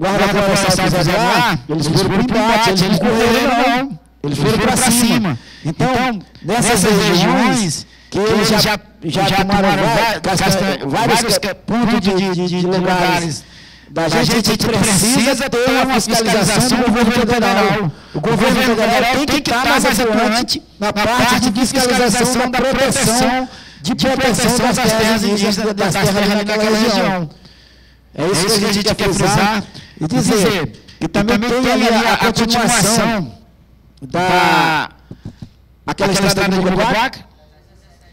guarda florestal fizeram lá, eles foram para o embate, eles não correram não, eles foram para cima. Então, nessas regiões, que eles já tomaram vários pontos de lugares da gente, a gente precisa ter uma fiscalização do governo federal. O governo federal tem que estar mais atuante na parte de fiscalização da proteção das terras indígenas, das terras ali naquela região. É isso que a gente quer frisar e dizer que também tem ali a continuação daquela estrada de Guaraguaca,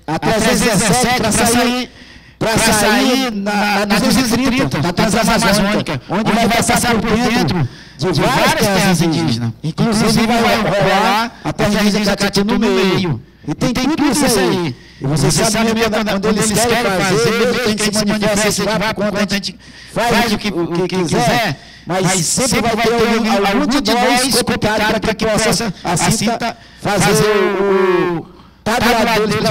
a 317 para sair na 230, na Transamazônica, onde vai passar por dentro de várias terras indígenas. Inclusive vai rolar a terra indígena Cati no meio. E tem tudo isso aí. E você sabe quando eles querem fazer, mesmo que a gente se manifeste, a gente vai por conta, a gente faz o que quiser, mas sempre vai ter algum de nós cooptado para que possa, assim, fazer o tabuado deles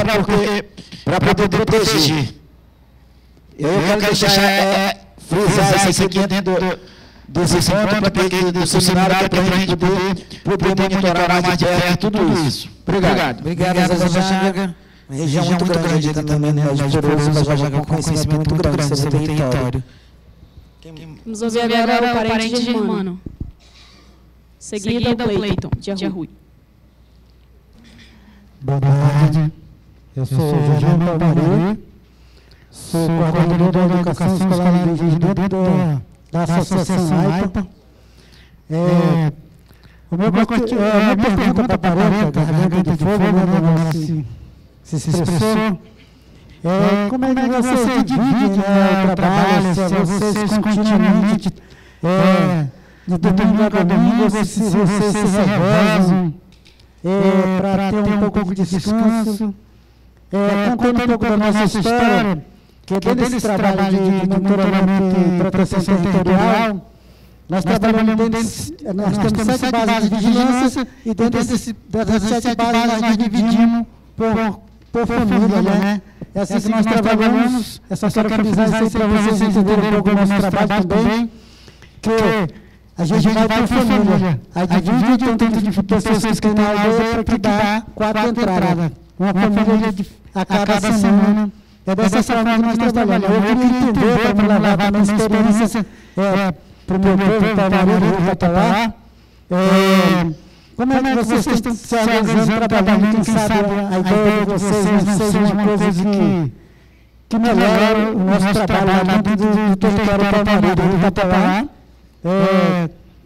para poder proteger. Eu quero deixar frisar isso aqui dentro desse ponto, do seminário, para a gente poder monitorar mais de perto tudo isso. Obrigado. Obrigado, Zé Jaga. Uma região muito grande aqui também, né? Mas Jaga com conhecimento muito grande sobre o território. Vamos ouvir agora o parente germano. Seguido ao Cleiton, de Arrui. Boa tarde. Eu sou o Germano Palmari. Sou coordenador da Educação Escolar Indígena da Associação AIPA. A minha pergunta para a Parenta, Garganta de Fogo, né, se expressou, como é que você divide o trabalho, se vocês continuamente, de domingo a domingo, se vocês se revezam para ter um pouco de descanso, contando um pouco da nossa história, que dentro desse trabalho de monitoramento e proteção territorial, nós temos 7 bases de vigilância e dentro dessas 7 bases nós dividimos por família, né? É assim que nós trabalhamos, é só quero frisar isso aí para vocês entenderem um pouco do nosso trabalho também, que a gente vai por família, aí divide o tanto de pessoas que tem na aldeia para que dá 4 entradas, uma família a cada semana. É dessa forma que nós trabalhamos. Eu queria entender, para levar também experiência para o meu povo, para o marido, para lá, como é que vocês estão se organizando, trabalhando, quem sabe a ideia de vocês não seja uma coisa que melhore o nosso trabalho lá dentro do território palmareiro, do Itapauá.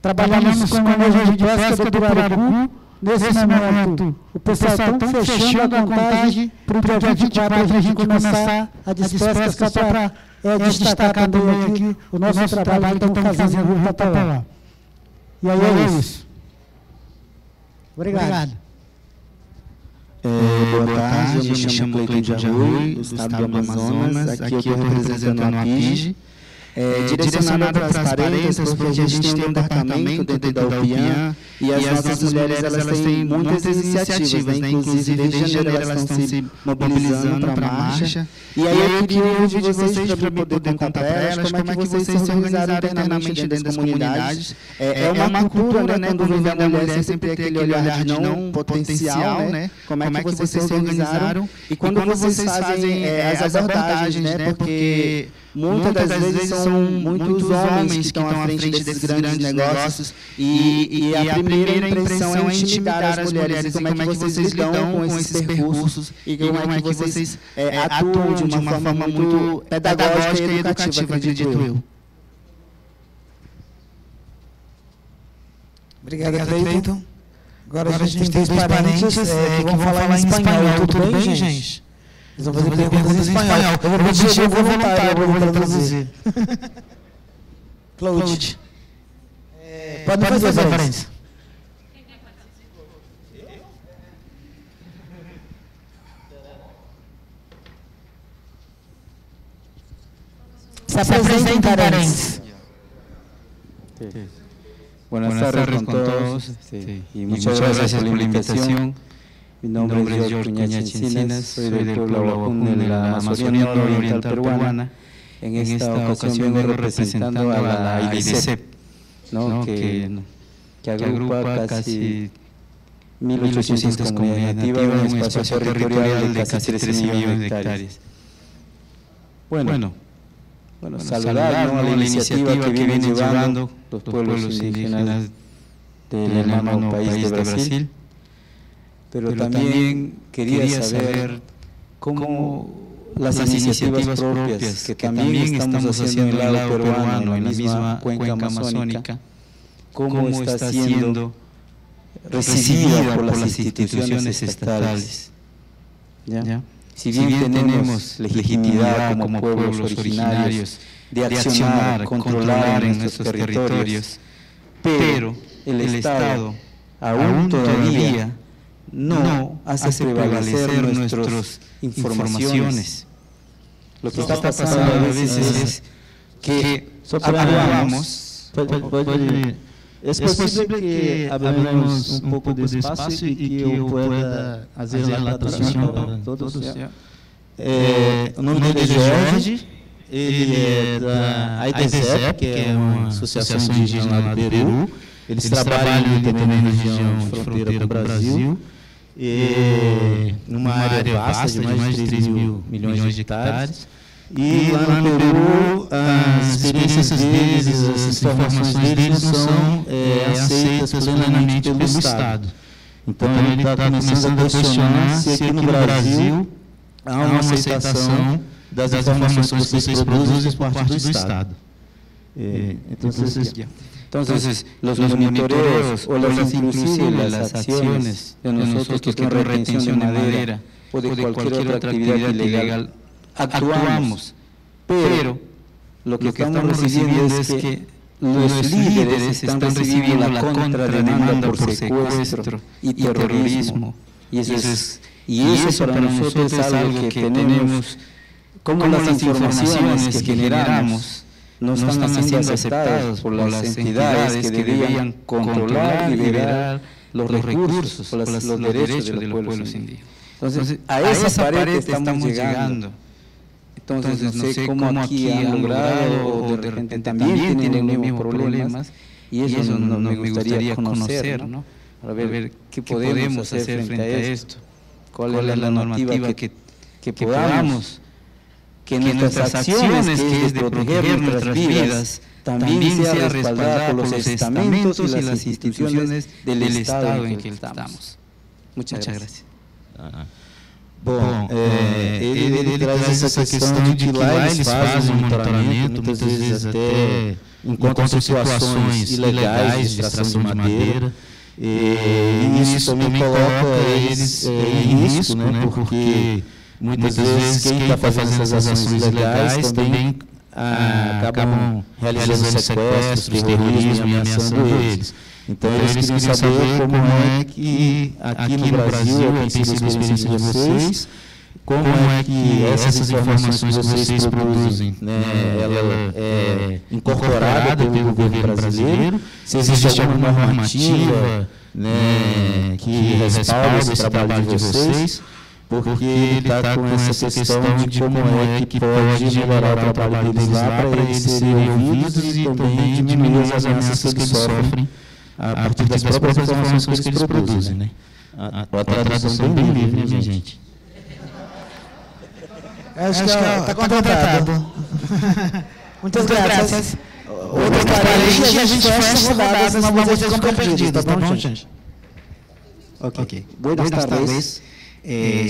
Trabalhamos com a energia de pesca do Pirarucu. Nesse momento, o pessoal está fechando a contagem para o dia 24 a gente começar a despesca, só para destacar também aqui o nosso trabalho que estamos fazendo no Itapauá. E aí é isso. Obrigado. Boa tarde, eu me chamo Cleiton de Arrui, do estado do Amazonas. Aqui eu estou representando a PIGE. Direcionada para as parentas, porque a gente tem um departamento dentro da UPIAN e as nossas mulheres elas têm muitas iniciativas, né? Inclusive desde janeiro elas estão se mobilizando para a marcha. E aí eu queria ouvir de vocês para poder contar para elas como é que vocês se organizaram internamente dentro das comunidades. É uma cultura, né? Quando vem a mulher sempre tem aquele olhar de não potencial, né? Como é que vocês se organizaram e quando vocês fazem as abordagens, né? Porque muitas das vezes são muitos homens que estão à frente desses grandes negócios e a primeira impressão é intimidar as mulheres. E como é que vocês lidam com esses percursos e como é que vocês atuam de uma forma muito pedagógica e educativa, acredito eu. Obrigado, Cleiton. Agora a gente tem 2 parentes que vão falar em espanhol. Tudo bem, gente? Eles vão fazer perguntas em espanhol. Eu vou pedir voluntário, eu vou traduzir. Claude. Pode fazer, parentes. Se apresentem, parentes. Buenas tardes con todos y muchas gracias por la invitación. Mi nombre es George Cuñachi Encinas, soy del pueblo Huacún de la Amazonía Oriental Peruana. En esta ocasión vengo representando a la IDC. ¿no? que agrupa casi 1.800 comunidades nativas en un espacio territorial de casi 13 millones de hectáreas. Bueno, saludar, ¿no?, a la iniciativa que vienen llevando los pueblos indígenas del hermano país de Brasil, pero también quería saber cómo las iniciativas propias que también estamos haciendo en el lado peruano, en la misma cuenca amazónica, cómo está siendo recibida por las instituciones estatales. ¿Ya? Si bien tenemos legitimidad como pueblos originarios de accionar, controlar en nuestros territorios, pero el Estado aún todavía no hace prevalecer nuestras informaciones. Lo que está pasando a veces es que hablamos. Es posible que hablemos un poco de espacio y que yo pueda hacer la traducción para todos. O nome dele é Jorge, ele é da AIDESEP, que é uma associação indígena lá do Peru. Eles trabalham também na região de fronteira com o Brasil, numa área vasta de mais de 3 mil milhões de hectares. E lá no Peru, as experiências deles, as informações deles não são aceitas plenamente pelo Estado. Então ele está começando a questionar se aqui no Brasil há uma aceitação das informações que vocês produzem por parte do Estado. Entonces, los monitoreos o inclusive las acciones de nosotros que con retención de madera o de cualquier otra actividad ilegal actuamos, pero lo que estamos recibiendo es que los líderes están recibiendo la contrademanda por secuestro y terrorismo, y eso para nosotros es algo que tenemos, como las informaciones que generamos no están siendo aceptadas por las entidades que deberían controlar y liberar los recursos, los derechos de los pueblos indígenas. Entonces, a esa pared estamos llegando. Entonces, no sé cómo aquí han logrado, o de repente también tienen los mismos problemas, y eso me gustaría conocer, ¿no? Para ver qué podemos hacer frente a esto, cuál es la normativa que podamos, que nuestras acciones, que es de proteger nuestras vidas, también sea respaldada por los estamentos y las instituciones del Estado en que estamos. Muchas gracias. Bom, ele traz essa questão de que lá eles fazem um monitoramento, muitas vezes até encontram situações ilegais de extração de madeira, e isso também coloca eles em risco, né, porque muitas vezes quem está fazendo essas ações ilegais também acabam realizando sequestros, terrorismo e ameaçando eles. Então, eles queriam saber como é que aqui no Brasil, a princípio da experiência de vocês, como é que essas informações que vocês produzem, né, ela é incorporada pelo governo brasileiro, se existe alguma normativa, né, que respalda esse trabalho de vocês, porque ele está com essa questão de como é que pode melhorar o trabalho deles lá para eles serem ouvidos e também diminuir as ameaças que eles sofrem a partir das próprias informações que eles produzem, né? A tradução bem livre, né, gente? Acho que está contratado. Muitas graças. Outras parentes, a gente fecha rodadas, senão vocês ficam perdidos, tá bom, gente? Ok. Buenas tardes.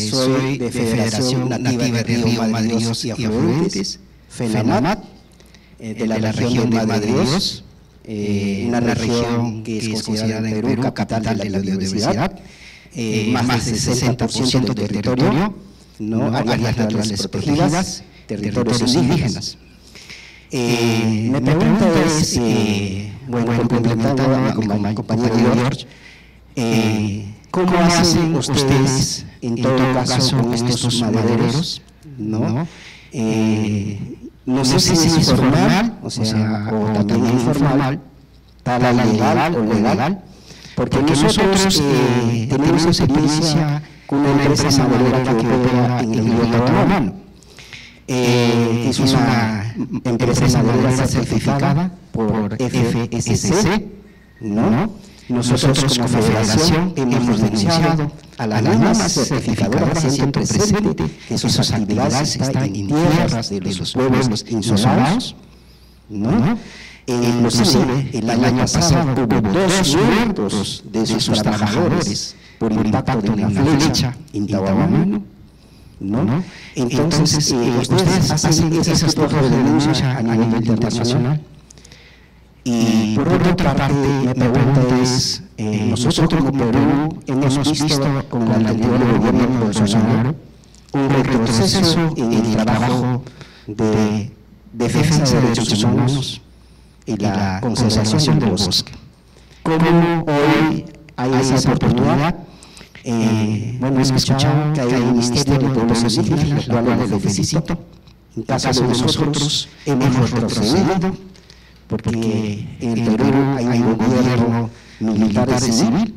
Soy de Federación Nativa de Río Madre Dios y Afluentes, FENAMAT, de la región de Madre Dios. Una región que es considerada en Perú capital de la biodiversidad, más del 60% del territorio, ¿no? Áreas naturales protegidas, territorios indígenas. Mi pregunta es, bueno, complementando a mi compañero George, ¿cómo hacen ustedes, en todo caso, con estos madereros, ¿no? No sé si es formal, o también informal, tal legal o legal, porque nosotros tenemos experiencia con una empresa maderera que opera en el río Tatamano. es una empresa maderera certificada por FSC, ¿no? Nosotros como federación hemos denunciado a la NAMA certificadora siempre presente que sus actividades están en tierras de los pueblos insolados, ¿no? Inclusive el año pasado hubo 2 muertos de sus trabajadores por impacto de una flecha Intahuamano, ¿no? Entonces, ustedes hacen ese tipo de denuncia a nivel internacional. Y por otra parte, mi pregunta es, nosotros como Perú hemos visto con el anterior gobierno de Bolsonaro un retroceso en el trabajo de defensa de derechos humanos y la conservación del bosque. ¿Cómo hoy hay esa oportunidad? Bueno, he escuchado que hay un Ministerio de Pueblos Indígenas, lo cual les felicito. En caso de nosotros, hemos retrocedido, porque en el Perú hay un gobierno militar y civil,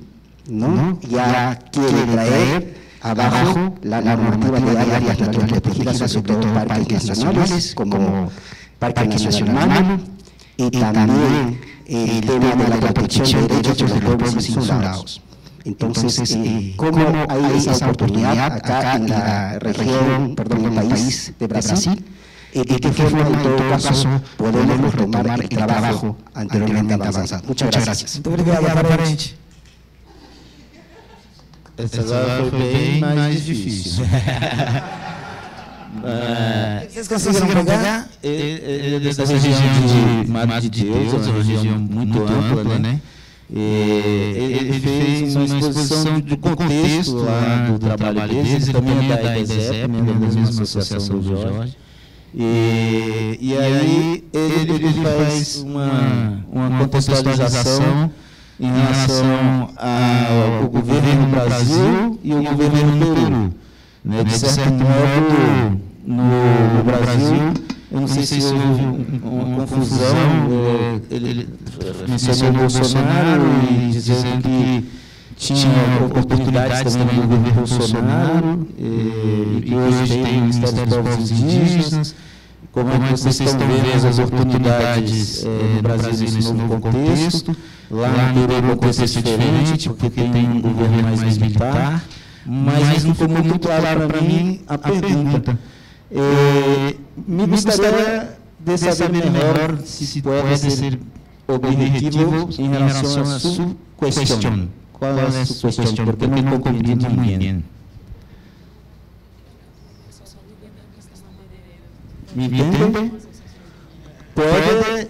¿no? Ya quiere traer abajo la normativa de áreas naturales protegidas, sobre todo parques nacionales, como Parque Nacional Mano, y también el tema de la protección de derechos de los pueblos insulados. Entonces, ¿cómo hay esa oportunidad acá en la región, perdón, en el país de Brasil? ¿Y de qué forma, en todo caso, podemos retomar el trabajo anteriormente avanzado? Muchas gracias. Muito obrigado, parente. Essa agora foi bem mais difícil. Vocês conseguiram pegar? Ele é dessa região de Mato de Deus, uma região muito ampla, né? Ele fez uma exposição do contexto lá do trabalho deles, ele também é da EDESEP, né, da mesma associação do Jorge. E aí ele faz uma contextualização em relação ao governo no Brasil e o governo no Peru. Né? De certo modo, no Brasil, eu não sei se houve uma confusão, ele mencionou o Bolsonaro e dizendo que tinha oportunidades também no governo Bolsonaro, e que hoje tem o Ministério dos Povos Indígenas. Como é que vocês estão vendo as oportunidades no Brasil nesse novo contexto? Lá no Peru o contexto é diferente, porque tem um governo mais militar, mas não ficou muito claro para mim a pergunta. Me gostaria de saber melhor se pode ser objetivo em relação a sua questão. Qual é a sua questão? Porque não compreendo muito bem. Me entende? Pode.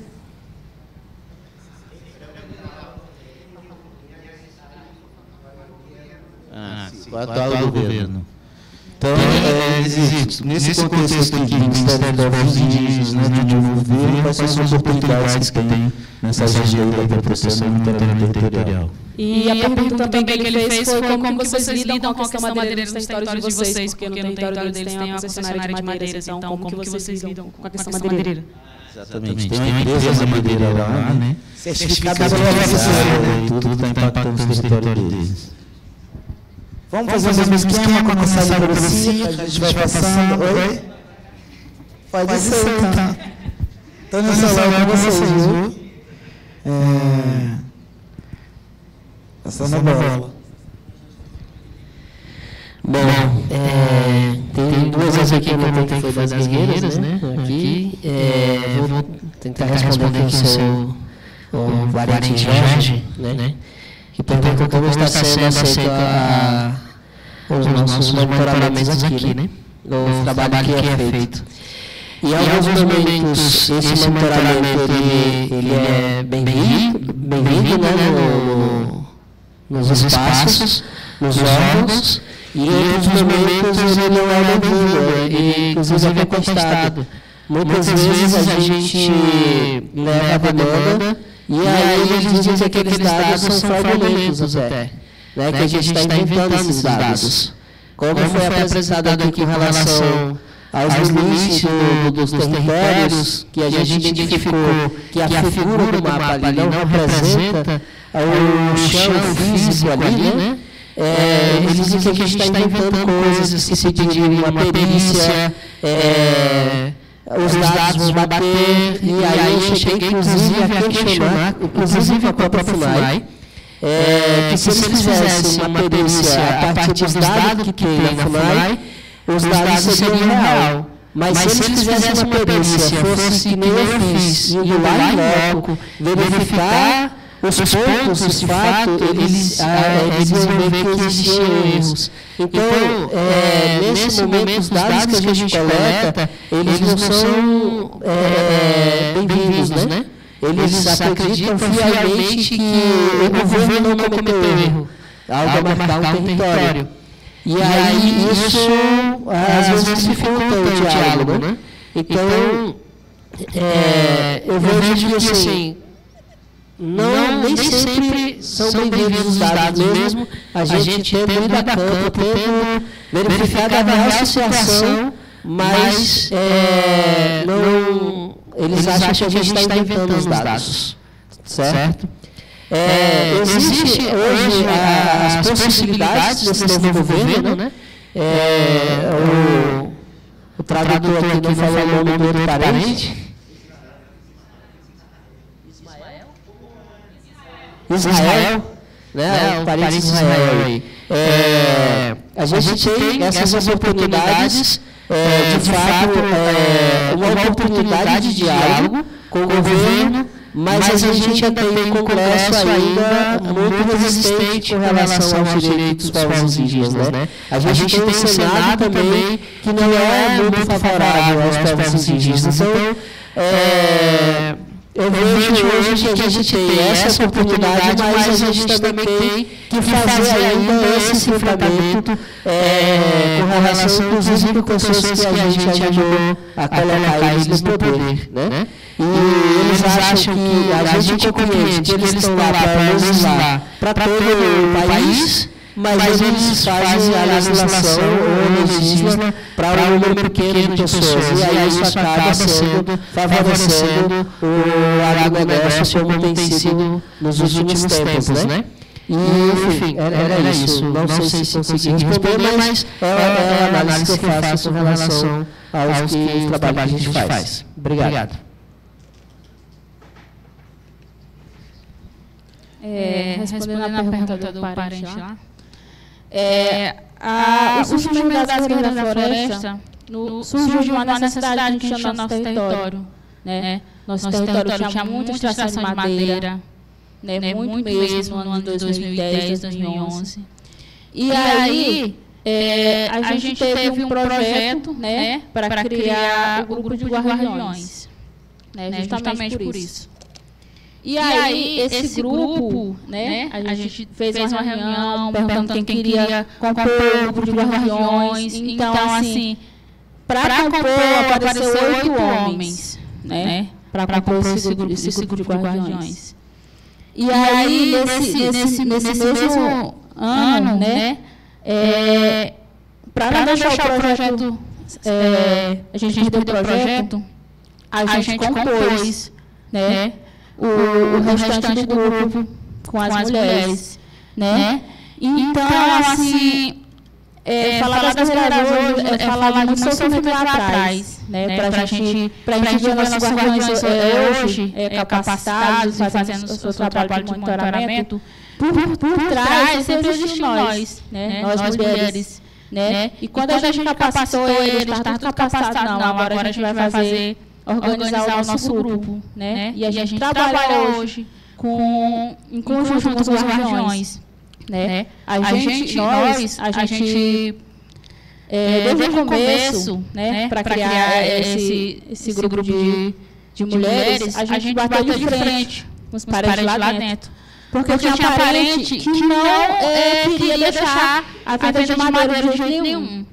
O atual governo. Então, nesse contexto aqui, do Ministério dos Povos Indígenas, né, de um governo, quais são as oportunidades que tem nessa região da proteção territorial? E a pergunta também que ele fez foi como que vocês lidam com a questão madeireira nos territórios de vocês, porque no território deles tem uma concessionária de madeiras, então como que vocês lidam com a questão madeireira? Exatamente, tem uma empresa madeira lá, né? Certificada pela FSC, tudo está impactando nos territórios deles. Vamos fazer o mesmo esquema com a nossa burocracia, a gente vai passando. Oi? Pode ser, então. Estou nessa live com vocês, viu? Passando a bola. Bom, tem duas vezes aqui que eu tenho que foi das guerreiras, né? Aqui, vou tentar responder aqui o parente Jorge, né? Que perguntou como está sendo aceito os nossos monitoramentos aqui, né? O trabalho que é feito. E em alguns momentos, esse monitoramento ele é bem-vindo, né? Nos espaços, nos órgãos, e em outros momentos ele não é bem-vindo, ele inclusive é contestado. Muitas vezes a gente leva a demanda e aí eles dizem que aqueles dados são fraudulentos até, né, que a gente está inventando esses dados. Como foi apresentado aqui com relação aos limites dos territórios, que a gente identificou que a figura do mapa ali não representa o chão físico ali, né? eles dizem que a gente está inventando coisas, que se pedir uma perícia, os dados vão bater, e aí eu cheguei, inclusive, a questionar, inclusive a própria FUNAI, que se eles fizessem uma perícia a partir dos dados que tem na FUNAI, os dados seriam real. Mas se eles fizessem uma perícia, fosse que nem eu fiz, indo lá em loco, verificar os pontos, de fato, eles iam ver que existiam erros. Então, nesse momento, os dados que a gente coleta, eles não são bem-vindos, né? Eles acreditam fielmente que o governo não cometeu erro ao demarcar um território. E aí isso, às vezes, dificulta o diálogo, né? Então, eu vejo que, assim, nem sempre são bem-vindos os dados mesmo. A gente tenta ir a campo, tenta verificar a real situação, mas eles acham que a gente está inventando os dados, certo? Existe hoje as possibilidades desse novo governo, né? O tradutor aqui não falou o nome do outro parente. Israel, né? O parente de Israel aí. A gente tem essas oportunidades, de fato, uma oportunidade de diálogo com o governo, mas a gente ainda tem um Congresso ainda muito resistente com relação aos direitos dos povos indígenas, né? A gente tem um Senado também que não é muito favorável aos povos indígenas. Então, eu vejo hoje que a gente tem essa oportunidade, mas a gente também tem que fazer ainda esse enfrentamento com relação, inclusive, com pessoas que a gente ajudou a colocar eles no poder, né? E eles acham que a gente compreende que eles estão lá para legislar para todo o país, mas eles fazem a legislação ou legislam para um número pequeno de pessoas. E aí isso acaba favorecendo o agronegócio como tem sido nos últimos tempos, né? E, enfim, era isso. Não sei se consegui responder, mas é a análise que eu faço com relação aos trabalhos que a gente faz. Obrigado. Respondendo a pergunta do parente lá, o surgimento das guerras da floresta surgiu de uma necessidade de encher nosso território. Né? Nosso território tinha muita extração de madeira, né? Muito mesmo no ano de 2010, 2011. E aí, a gente teve um projeto, né, para criar o grupo de guardiões, né, justamente por isso. E aí, esse grupo, né, a gente fez uma reunião, perguntando quem queria compor o grupo de guardiões. Então, assim, para compor, apareceu 8 homens, né, para compor esse grupo de guardiões. E aí, nesse mesmo ano, né, para não deixar o projeto, a gente perdeu o projeto, a gente compôs, né, o restante do grupo com as mulheres, né? Então, assim, falar das guerreiras hoje é falar de sofrimento lá atrás, né? Para a gente ver nossos guardiões hoje capacitados e fazendo o seu trabalho de monitoramento, por trás sempre existiu nós, né? Nós mulheres, né? E quando a gente capacitou eles, estavam tudo capacitados, não, agora a gente vai fazer... organizar o nosso grupo, né? E a gente trabalha hoje em conjunto com os guardiões, né? A gente desde o começo, né, para criar esse grupo de mulheres, a gente bateu de frente com os parentes lá dentro. Porque tinha parente que não queria deixar a venda de madeira de jeito nenhum.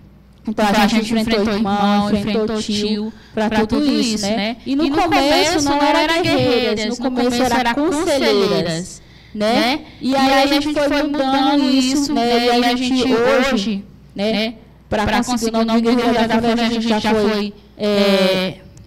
Então, a gente enfrentou irmão, enfrentou tio, para tudo isso, né? E no começo não era guerreiras, no começo era conselheiras, né? E aí a gente foi mudando isso, né? E a gente hoje, né, para conseguir o nome de Guerreira da Floresta, a gente já foi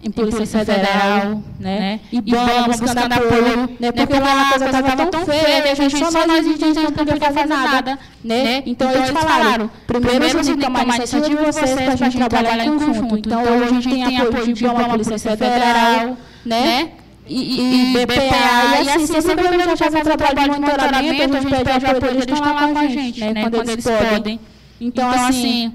em Polícia Federal, né? IBAMA buscando apoio, né? Porque lá a coisa estava tão feia que a gente só nós indígenas não podia fazer nada, né? Então eles falaram, primeiro vocês têm que tomar iniciativa de vocês para a gente trabalhar em conjunto. Então hoje a gente tem apoio de IBAMA, Polícia Federal, né? E BPA, e assim, sempre que a gente faz um trabalho de monitoramento, a gente pede apoio deles, eles estão lá com a gente, né? Quando eles podem. Então, assim,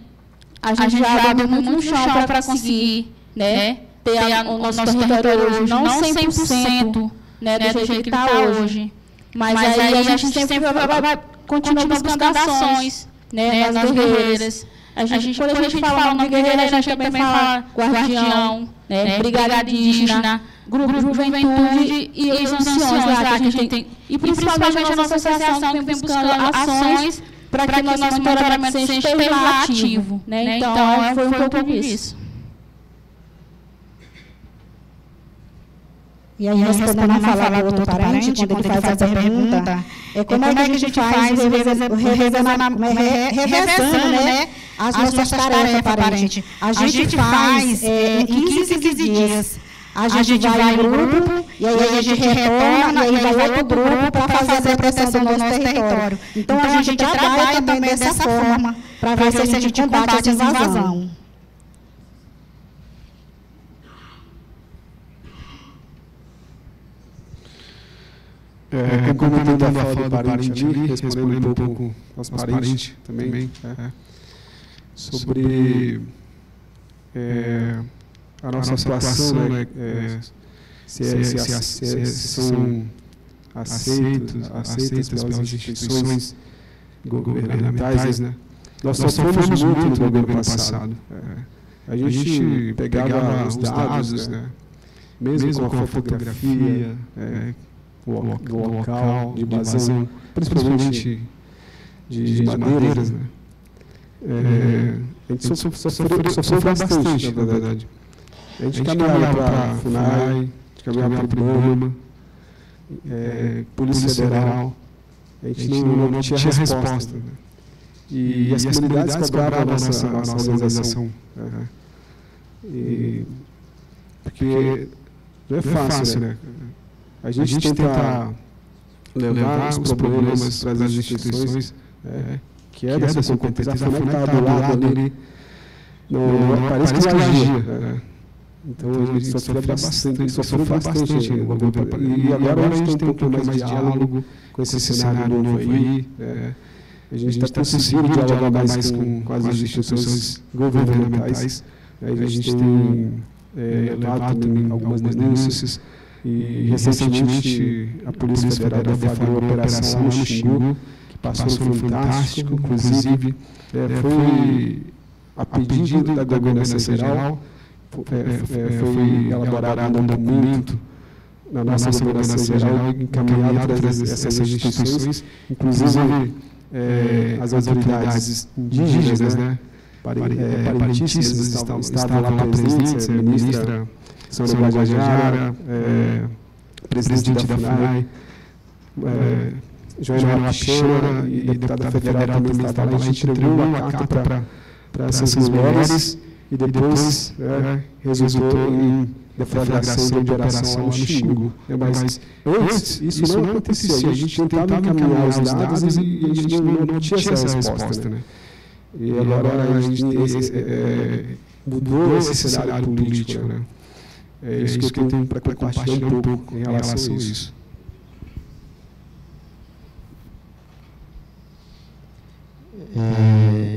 a gente já abre muito no chão para conseguir, né? Ter o nosso território hoje, não 100%, né, do jeito que está hoje. Mas aí a gente sempre vai continuar buscando ações, né, nas guerreiras. Quando a gente fala o nome guerreira, a gente também fala guardião, né, brigada indígena, grupo de juventude e os anciões lá que a gente tem. E principalmente a nossa associação que vem buscando ações para que o nosso monitoramento esteja lá ativo, né? Então, foi um pouco disso. E aí, respondendo a fala do outro parente, quando ele faz essa pergunta, como é que a gente faz revezando, né, as nossas tarefas, parente? A gente faz em 15 dias. A gente vai em grupo, e aí a gente retorna, e aí vai outro grupo para fazer a proteção do nosso território. Então, a gente trabalha também dessa forma, para ver se a gente combate essa invasão. Complementando a fala do parente ali, respondendo um pouco aos parentes também, sobre a nossa atuação, né, se são aceitas pelas instituições governamentais, né? Nós sofremos muito no governo passado. A gente pegava os dados, né, mesmo com a fotografia, do local de invasão, principalmente de madeiras, né? A gente sofreu bastante, na verdade. A gente caminhava para a FUNAI, a gente caminhava para o IBAMA, Polícia Federal, a gente não tinha resposta. Né? E as comunidades cobravam a nossa organização. Porque não é fácil, né? A gente tenta levar os problemas para as instituições, que é dessa competência, a FUNAI está do lado ali, parece que ela agia. Então, a gente sofreu bastante, e agora a gente tem um pouco mais de diálogo com esse cenário novo aí. A gente está conseguindo dialogar mais com as instituições governamentais. A gente tem levado também algumas denúncias. E, recentemente, a Polícia Federal deflagrou a operação lá no Xingu, que passou no Fantástico, inclusive, foi a pedido da governança geral, foi elaborado um documento na nossa governança geral encaminhado para essas instituições, inclusive as autoridades indígenas, né, parentíssimas, estavam lá presentes, a ministra Sônia Guajajara, presidente da FUNAI, Joana Pichora e deputada federal também estava lá. A gente entregou uma carta para essas mulheres e depois resultou em deflagração da operação lá no Xingu. Mas antes, isso não acontecia. A gente tentava encaminhar os dados e a gente não tinha essa resposta. Né? E agora a gente mudou esse cenário político. Né? É isso que eu tenho para compartilhar um pouco em relação a isso.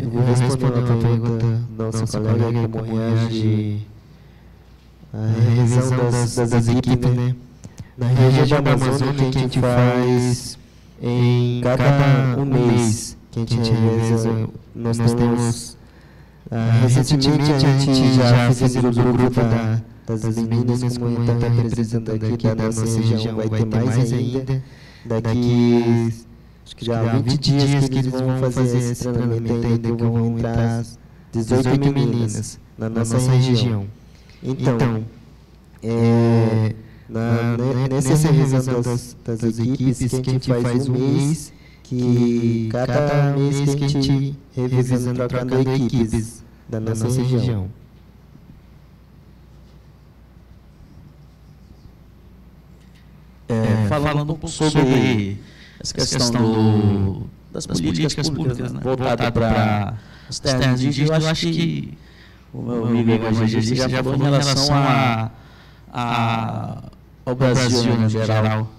Eu vou responder a pergunta do nosso colega, como reage a revisão das equipes, né? Na região da Amazônia, que a gente faz em cada um mês, que a gente revisa, nós temos... recentemente, a gente já fez o grupo das meninas, como está representando aqui da nossa região, vai ter mais ainda. Daqui, acho que já há 20 dias que eles vão fazer esse treinamento ainda, que vão entrar 18 meninas na nossa região. Então, nessa revisão das equipes que a gente faz um mês, que cada mês que a gente revisando, trocando equipes da nossa região. falando um pouco sobre essa questão das políticas públicas, né, voltada para as terras indígenas. Eu acho que o meu amigo evangelista já falou em relação ao Brasil em geral,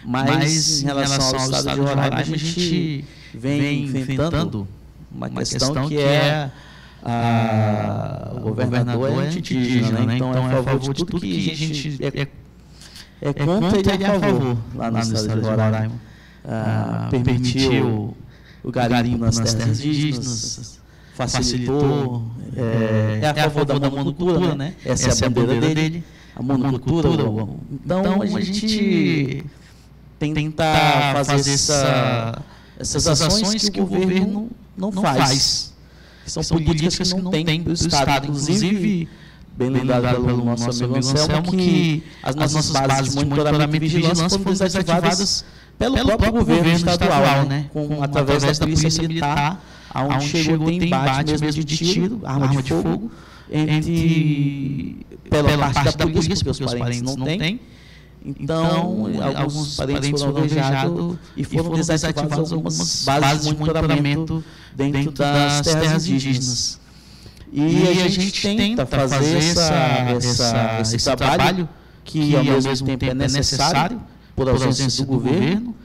mas em relação ao estado de Roraima, a gente vem enfrentando uma questão que é o governador é anti-indígena, né? Então é a favor de tudo que a gente é contra e a favor lá no estado de Roraima. Permitiu o garimpo nas terras indígenas, facilitou, é a favor da monocultura, né? Essa é a bandeira dele, a monocultura. Então a gente tenta fazer essas ações que o governo não faz. São políticas que não tem para o Estado. Inclusive, bem lembrado pelo nosso amigo Anselmo, que as nossas bases de monitoramento e vigilância foram desativadas pelo próprio governo estadual, né? Através da polícia militar, onde chegou em embate mesmo de tiro, arma de fogo, pela parte da polícia, porque os parentes não têm. Então, alguns parentes foram alvejados e foram desativadas algumas bases de monitoramento dentro das terras indígenas. E a gente tenta fazer esse trabalho que, ao mesmo tempo, é necessário por ausência do governo,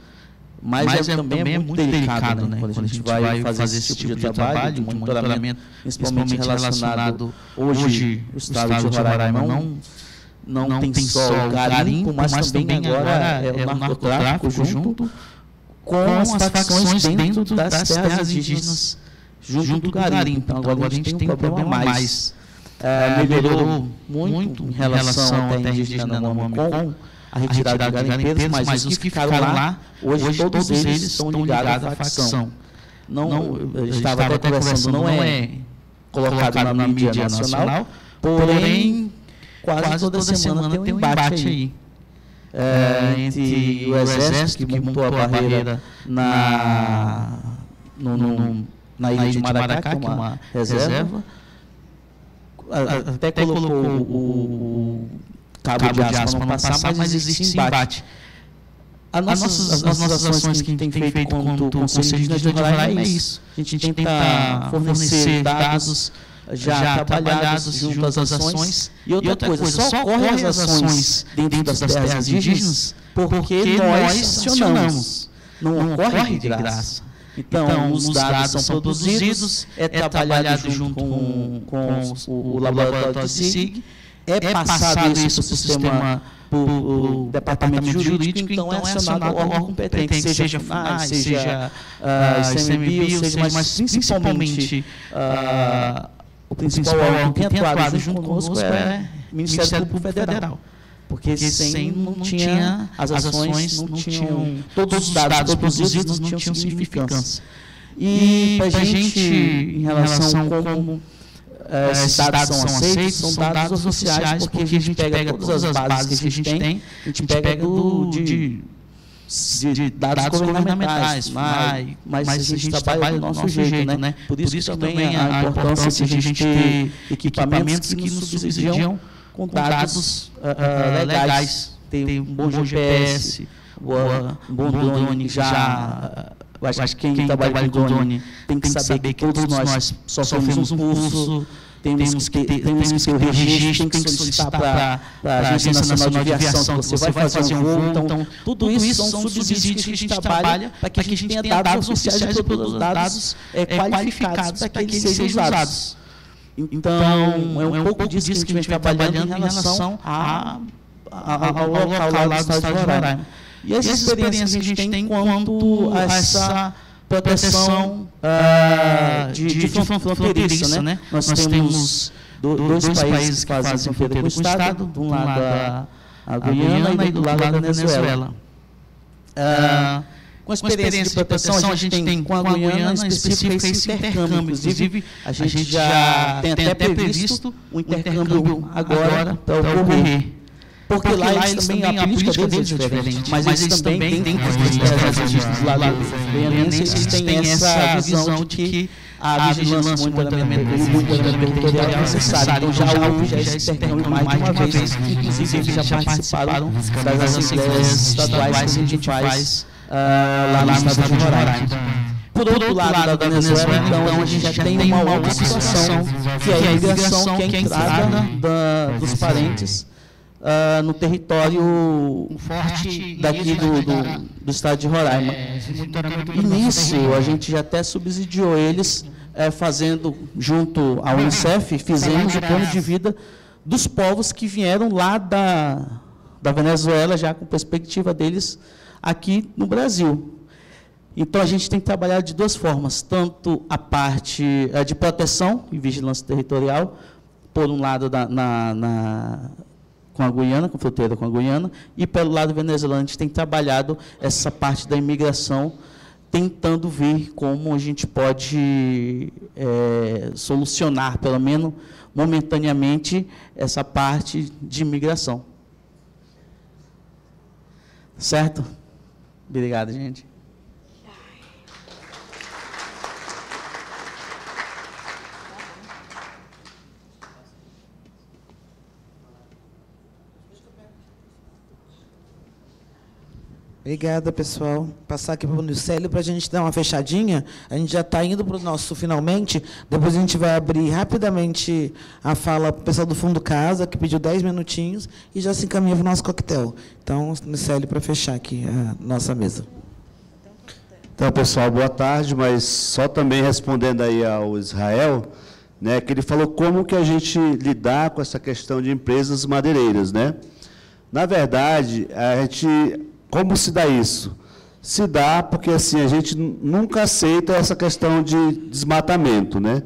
mas também é muito delicado, né? Quando a gente vai fazer esse tipo de trabalho de monitoramento, principalmente relacionado hoje, o estado de Roraima não tem só o garimpo, mas também agora é o narcotráfico junto com as facções dentro das terras indígenas, junto do garimpo. Então agora a gente tem um problema mais. Melhorou muito em relação à terra indígena no Amicom, a retirada de garimpeiros, mas os que ficaram lá, hoje todos eles estão ligados à facção. A gente estava até conversando, não é colocado na mídia nacional, porém quase toda semana tem um embate aí entre o Exército, que montou a barreira na ilha de Maracá, que é uma reserva, até colocou o cabo de aço para não passar, mas existe embate. As nossas ações que a gente tem feito com o Conselho de Roraima é isso. A gente tenta fornecer dados já trabalhados junto às ações. E outra coisa, só ocorrem as ações dentro das terras indígenas porque nós acionamos. Não ocorre de graça. Então, os dados são produzidos, é trabalhado junto com o laboratório de SIG, é passado isso para o sistema, para o departamento jurídico, então é acionado o órgão competente, seja FUNAI, seja ICMBio, mas principalmente o principal órgão que tem atuado junto conosco é o Ministério Público Federal. Porque sem não tinha as ações, não tinham todos os dados produzidos, não tinham significância. E para a gente, em relação a como esses dados são aceitos, são dados oficiais, porque a gente pega todas as bases que a gente tem, a gente pega de dados governamentais, mas a gente trabalha do nosso jeito, né? Por isso também a importância de a gente ter equipamentos que nos subsidiam com dados legais. Tem um bom GPS, um bom drone já. Eu acho que quem trabalha com drone tem que saber que todos nós sofremos um curso, temos que ter o registro, tem que solicitar para a Agência Nacional de Aviação, que você vai fazer um voo. Então, tudo isso são subsídios que a gente trabalha para que a gente tenha dados oficiais e todos os dados qualificados para que eles sejam usados. Então, é um pouco disso que a gente vem trabalhando em relação ao local lá do estado de Roraima. E essa experiência que a gente tem quanto a essa proteção de fronteiriça, né? Nós temos dois países que fazem fronteira com o Estado, de um lado a Guiana e do lado a Venezuela. Com a experiência de proteção, a gente tem com a Guiana, em específico, esse intercâmbio. Inclusive, a gente já tem até previsto um intercâmbio agora para ocorrer. Porque lá eles também, a política deles é diferente, mas eles também, dentro das terras indígenas do lado guianense, eles têm essa visão de que a vigilância, monitoramento territorial é necessário. Então, já houve esse intercâmbio mais de uma vez, inclusive já participaram das assembleias estaduais que a gente faz lá no estado de Roraima. Por outro lado da Venezuela, então, a gente já tem uma outra situação, que é a imigração, que é a entrada dos parentes no território daqui do estado de Roraima. E nisso, a gente já até subsidiou eles, fazendo, junto à Unicef, fizemos o plano de vida dos povos que vieram lá da Venezuela, já com perspectiva deles aqui no Brasil. Então, a gente tem que trabalhar de duas formas, tanto a parte de proteção e vigilância territorial, por um lado com a Guiana, com a fronteira com a Guiana, e pelo lado venezuelano, a gente tem trabalhado essa parte da imigração, tentando ver como a gente pode solucionar, pelo menos momentaneamente, essa parte de imigração. Certo? Obrigado, gente. Obrigada, pessoal. Passar aqui para o Nicélio para a gente dar uma fechadinha. A gente já está indo para o nosso finalmente. Depois a gente vai abrir rapidamente a fala para o pessoal do Fundo Casa, que pediu 10 minutinhos, e já se encaminha para o nosso coquetel. Então, Nicélio, para fechar aqui a nossa mesa. Então, pessoal, boa tarde, mas só também respondendo aí ao Israel, né, que ele falou como que a gente lidar com essa questão de empresas madeireiras, né? Na verdade, como se dá isso? Se dá porque assim, a gente nunca aceita essa questão de desmatamento, né?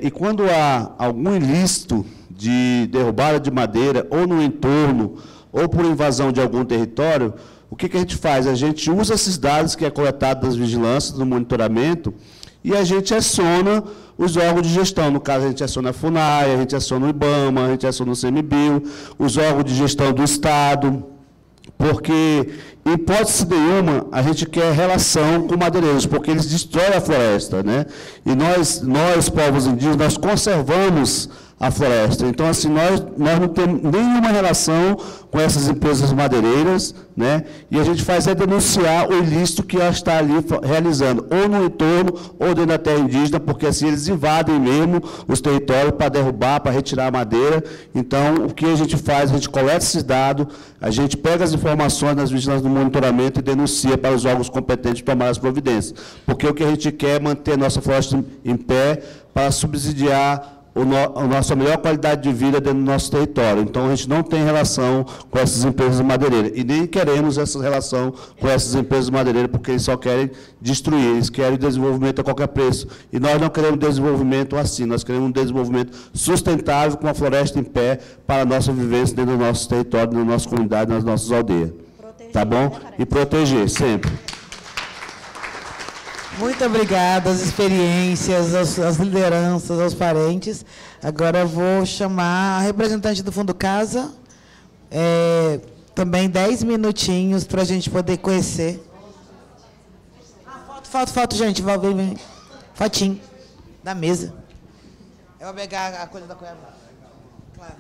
E quando há algum ilícito de derrubada de madeira, ou no entorno, ou por invasão de algum território, o que a gente faz? A gente usa esses dados que é coletado das vigilâncias, do monitoramento, e a gente aciona os órgãos de gestão. No caso, a gente aciona a FUNAI, a gente aciona o IBAMA, a gente aciona o CMBio, os órgãos de gestão do Estado, porque, em hipótese nenhuma, a gente quer relação com madeireiros, porque eles destroem a floresta, né? E nós, povos indígenas, nós conservamos a floresta. Então, assim, nós não temos nenhuma relação com essas empresas madeireiras, né? E a gente faz denunciar o ilícito que ela está ali realizando, ou no entorno, ou dentro da terra indígena, porque assim eles invadem mesmo os territórios para derrubar, para retirar a madeira. Então, o que a gente faz? A gente coleta esses dados, a gente pega as informações nas vigilâncias do monitoramento e denuncia para os órgãos competentes tomar as providências. Porque o que a gente quer é manter a nossa floresta em pé para subsidiar a nossa melhor qualidade de vida dentro do nosso território. Então, a gente não tem relação com essas empresas madeireiras. E nem queremos essa relação com essas empresas madeireiras, porque eles só querem destruir, eles querem desenvolvimento a qualquer preço. E nós não queremos desenvolvimento assim, nós queremos um desenvolvimento sustentável, com a floresta em pé, para a nossa vivência dentro do nosso território, na nossa comunidade, nas nossas aldeias. Proteger, tá bom? E proteger, sempre. Muito obrigada às experiências, às lideranças, aos parentes. Agora eu vou chamar a representante do Fundo Casa, também 10 minutinhos para a gente poder conhecer. Foto, gente. Vem. Fotinho da mesa. Eu vou pegar a coisa da cuiabá. Claro.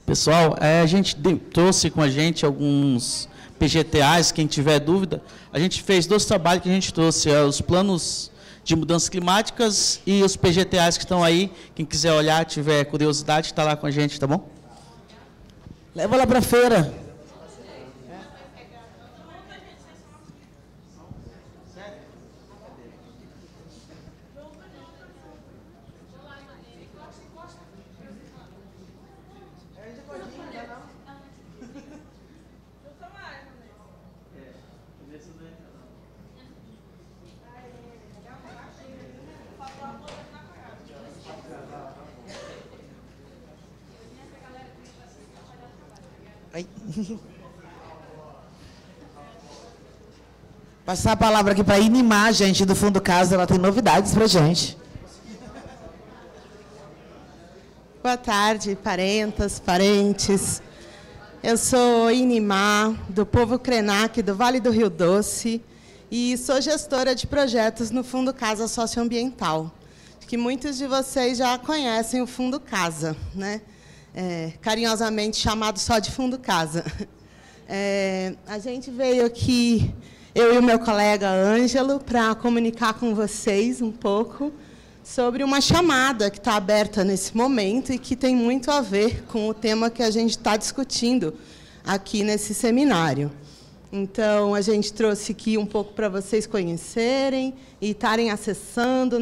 Pessoal, a gente trouxe com a gente alguns PGTAs, quem tiver dúvida. A gente fez 2 trabalhos que a gente trouxe, os planos de mudanças climáticas e os PGTAs que estão aí. Quem quiser olhar, tiver curiosidade, está lá com a gente, tá bom? Leva lá para a feira. Passar a palavra aqui para a Inimar, gente, do Fundo Casa, ela tem novidades para a gente. Boa tarde, parentes. Eu sou Inimar, do povo Krenak, do Vale do Rio Doce, e sou gestora de projetos no Fundo Casa Socioambiental, que muitos de vocês já conhecem o Fundo Casa, né? Carinhosamente chamado só de Fundo Casa. A gente veio aqui, eu e o meu colega Ângelo, para comunicar com vocês um pouco sobre uma chamada que está aberta nesse momento e que tem muito a ver com o tema que a gente está discutindo aqui nesse seminário. Então, a gente trouxe aqui um pouco para vocês conhecerem e estarem acessando